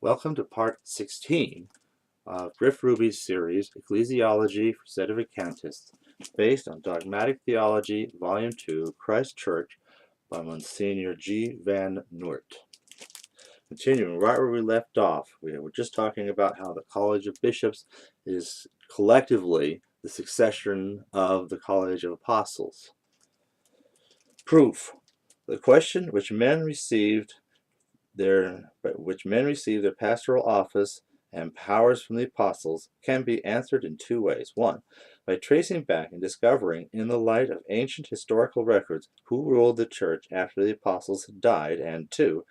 Welcome to part 16 of Griff Ruby's series, Ecclesiology for Sedevacantists, based on Dogmatic Theology, Volume 2, Christ Church, by Msgr G. van Noort. Continuing right where we left off, we were just talking about how the College of Bishops is collectively the succession of the College of Apostles. Proof. The question which men received their pastoral office and powers from the apostles can be answered in two ways. One, by tracing back and discovering in the light of ancient historical records who ruled the church after the apostles had died, and two,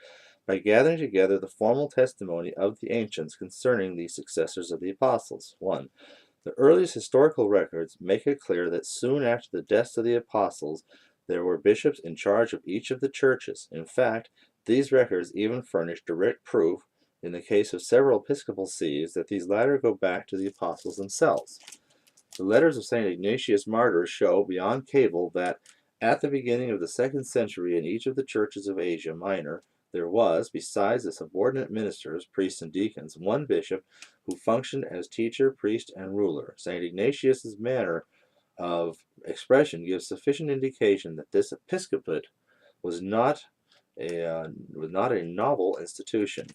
by gathering together the formal testimony of the ancients concerning the successors of the apostles. 1. The earliest historical records make it clear that soon after the deaths of the apostles there were bishops in charge of each of the churches. In fact, these records even furnish direct proof, in the case of several episcopal sees, that these latter go back to the apostles themselves. The letters of St. Ignatius Martyr show beyond cable that at the beginning of the 2nd century in each of the churches of Asia Minor, there was, besides the subordinate ministers, priests and deacons, one bishop who functioned as teacher, priest, and ruler. St. Ignatius's manner of expression gives sufficient indication that this episcopate was not a novel institution.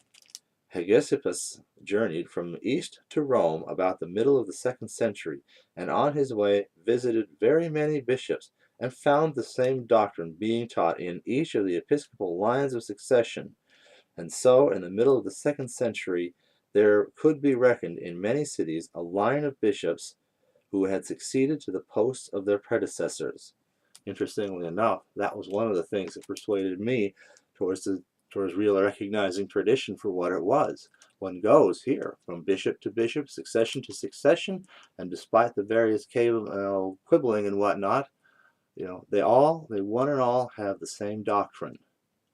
Hegesippus journeyed from east to Rome about the middle of the 2nd century, and on his way visited very many bishops, and found the same doctrine being taught in each of the episcopal lines of succession. And so, in the middle of the 2nd century, there could be reckoned in many cities a line of bishops who had succeeded to the posts of their predecessors. Interestingly enough, that was one of the things that persuaded me towards real recognizing tradition for what it was. One goes here from bishop to bishop, succession to succession, and despite the various quibbling and whatnot, they one and all have the same doctrine,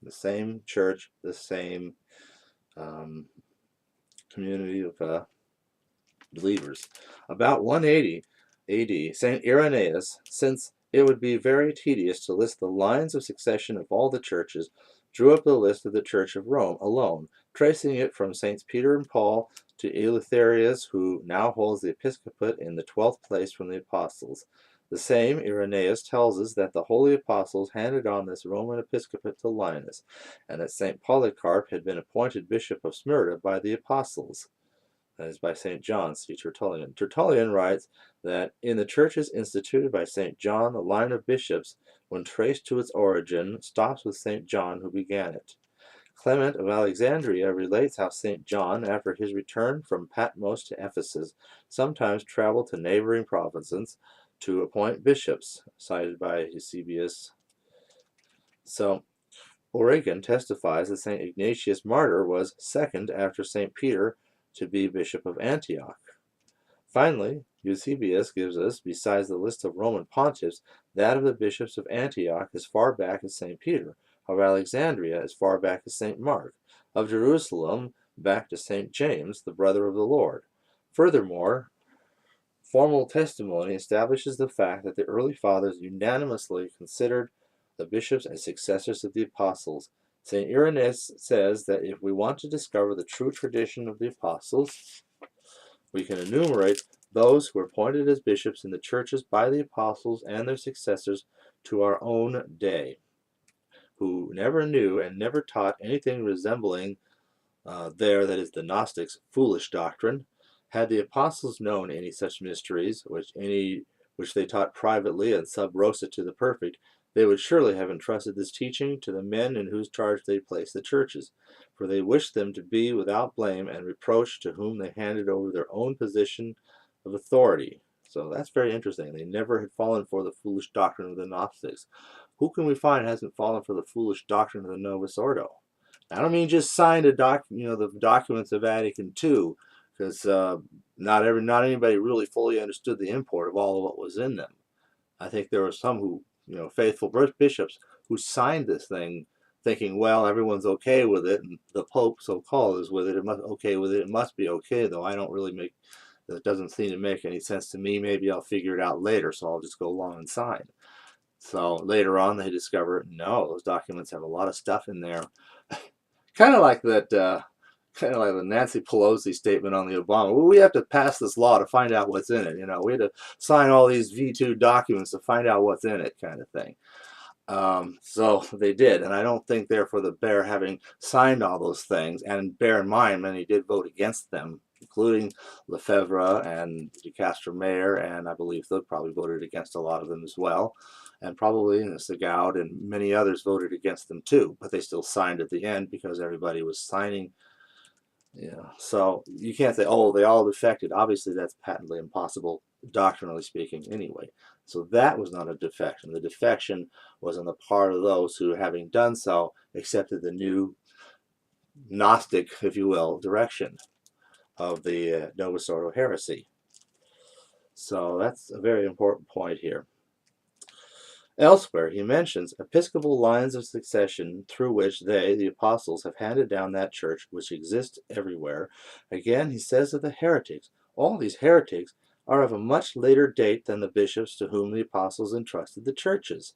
the same church, the same community of believers. About 180 AD, St. Irenaeus, since it would be very tedious to list the lines of succession of all the churches, drew up the list of the Church of Rome alone, tracing it from Saints Peter and Paul to Eleutherius, who now holds the episcopate in the 12th place from the apostles. The same Irenaeus tells us that the holy apostles handed on this Roman episcopate to Linus, and that St. Polycarp had been appointed bishop of Smyrna by the apostles. That is by St. John, see Tertullian. Tertullian writes that in the churches instituted by St. John, the line of bishops, when traced to its origin, stops with St. John who began it. Clement of Alexandria relates how St. John, after his return from Patmos to Ephesus, sometimes traveled to neighboring provinces to appoint bishops, cited by Eusebius. So, Origen testifies that St. Ignatius Martyr was second after St. Peter to be Bishop of Antioch. Finally, Eusebius gives us, besides the list of Roman pontiffs, that of the bishops of Antioch as far back as St. Peter, of Alexandria as far back as St. Mark, of Jerusalem back to St. James, the brother of the Lord. Furthermore, formal testimony establishes the fact that the early fathers unanimously considered the bishops as successors of the apostles. St. Irenaeus says that if we want to discover the true tradition of the apostles, we can enumerate those who were appointed as bishops in the churches by the apostles and their successors to our own day, who never knew and never taught anything resembling that is the Gnostics' foolish doctrine. Had the apostles known any such mysteries, which they taught privately and sub rosa to the perfect, they would surely have entrusted this teaching to the men in whose charge they placed the churches, for they wished them to be without blame and reproach to whom they handed over their own position of authority. So that's very interesting. They never had fallen for the foolish doctrine of the Gnostics. Who can we find hasn't fallen for the foolish doctrine of the Novus Ordo? I don't mean just signed the documents of Vatican II, because not anybody really fully understood the import of all of what was in them. I think there were some who, faithful bishops who signed this thing thinking, well, everyone's okay with it, and the Pope, so-called, is with it. It must be okay, though. That doesn't seem to make any sense to me. Maybe I'll figure it out later, so I'll just go along and sign. So later on, they discover, no, those documents have a lot of stuff in there. Kind of like that kind of like the Nancy Pelosi statement on the Obama. Well, we have to pass this law to find out what's in it. We had to sign all these V2 documents to find out what's in it, kind of thing. So they did, and I don't think, therefore, the bear having signed all those things, and bear in mind, many did vote against them, including Lefebvre and de Castro Mayer, and I believe they probably voted against a lot of them as well, and probably Segaud and many others voted against them too, but they still signed at the end because everybody was signing. So you can't say, oh, they all defected. Obviously, that's patently impossible, doctrinally speaking, anyway. So that was not a defection. The defection was on the part of those who, having done so, accepted the new Gnostic, if you will, direction of the Novus Ordo heresy. So that's a very important point here. Elsewhere, he mentions episcopal lines of succession through which they, the apostles, have handed down that church which exists everywhere. Again, he says of the heretics, all these heretics are of a much later date than the bishops to whom the apostles entrusted the churches.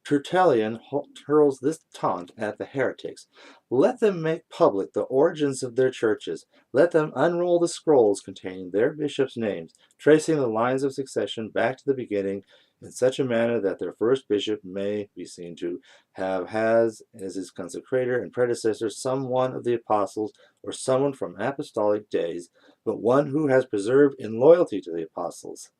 Tertullian hurls this taunt at the heretics. Let them make public the origins of their churches. Let them unroll the scrolls containing their bishops' names, tracing the lines of succession back to the beginning in such a manner that their first bishop may be seen to have as his consecrator and predecessor some one of the apostles or someone from apostolic days, but one who has preserved in loyalty to the apostles.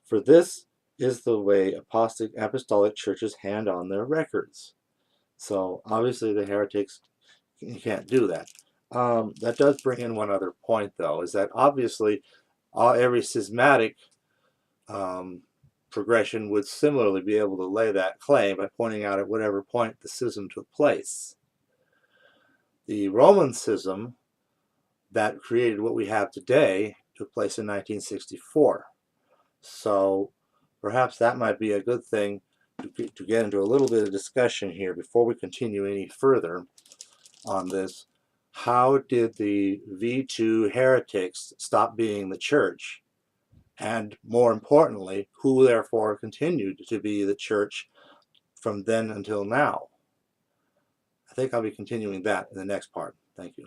For this is the way apostolic churches hand on their records. So obviously the heretics can't do that. That does bring in one other point, though, is that obviously every schismatic progression would similarly be able to lay that claim by pointing out at whatever point the schism took place. The Roman schism that created what we have today took place in 1964. So perhaps that might be a good thing to get into a little bit of discussion here before we continue any further on this. How did the V2 heretics stop being the church? And more importantly, who therefore continued to be the church from then until now? I think I'll be continuing that in the next part. Thank you.